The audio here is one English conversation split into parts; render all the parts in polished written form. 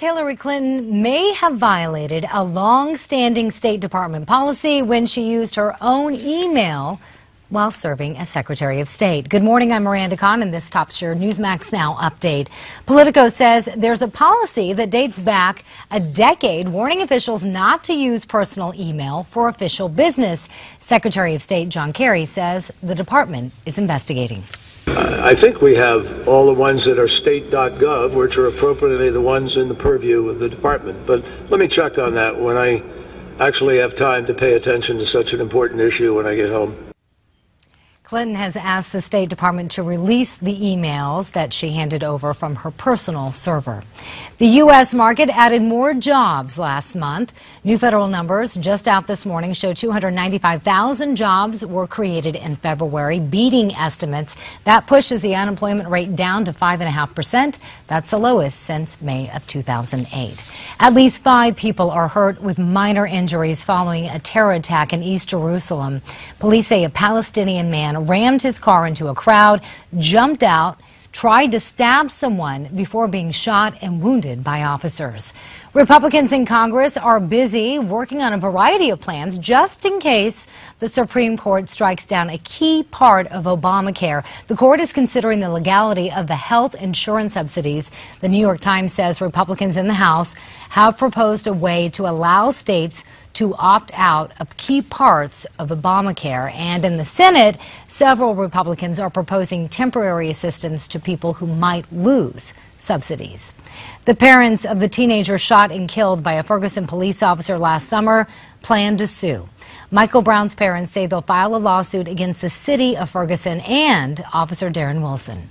Hillary Clinton may have violated a long-standing State Department policy when she used her own email while serving as Secretary of State. Good morning, I'm Miranda Khan, and this tops your Newsmax Now update. Politico says there's a policy that dates back a decade warning officials not to use personal email for official business. Secretary of State John Kerry says the department is investigating. I think we have all the ones that are state.gov, which are appropriately the ones in the purview of the department. But let me check on that when I actually have time to pay attention to such an important issue when I get home. Clinton has asked the State Department to release the emails that she handed over from her personal server. The U.S. market added more jobs last month. New federal numbers just out this morning show 295,000 jobs were created in February, beating estimates. That pushes the unemployment rate down to 5.5%. That's the lowest since May of 2008. At least 5 people are hurt with minor injuries following a terror attack in East Jerusalem. Police say a Palestinian man rammed his car into a crowd, jumped out, tried to stab someone before being shot and wounded by officers. Republicans in Congress are busy working on a variety of plans just in case the Supreme Court strikes down a key part of Obamacare. The court is considering the legality of the health insurance subsidies. The New York Times says Republicans in the House have proposed a way to allow states to opt out of key parts of Obamacare. And in the Senate, several Republicans are proposing temporary assistance to people who might lose subsidies. The parents of the teenager shot and killed by a Ferguson police officer last summer plan to sue. Michael Brown's parents say they'll file a lawsuit against the city of Ferguson and Officer Darren Wilson.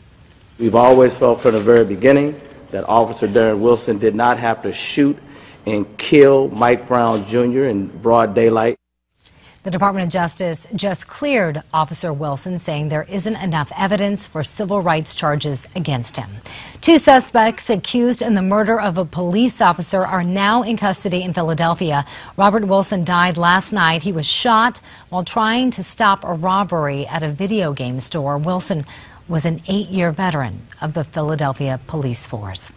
We've always felt from the very beginning that Officer Darren Wilson did not have to shoot and kill Mike Brown Jr. in broad daylight. The Department of Justice just cleared Officer Wilson, saying there isn't enough evidence for civil rights charges against him. 2 suspects accused in the murder of a police officer are now in custody in Philadelphia. Robert Wilson died last night. He was shot while trying to stop a robbery at a video game store. Wilson was an 8-year veteran of the Philadelphia police force.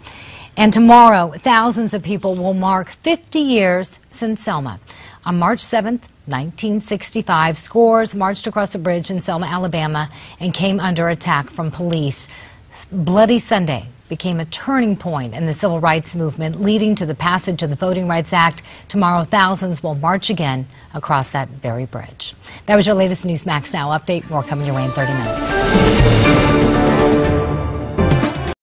And tomorrow, thousands of people will mark 50 years since Selma. On March 7th, 1965, scores marched across a bridge in Selma, Alabama, and came under attack from police. Bloody Sunday became a turning point in the civil rights movement, leading to the passage of the Voting Rights Act. Tomorrow, thousands will march again across that very bridge. That was your latest Newsmax Now update. More coming your way in 30 minutes.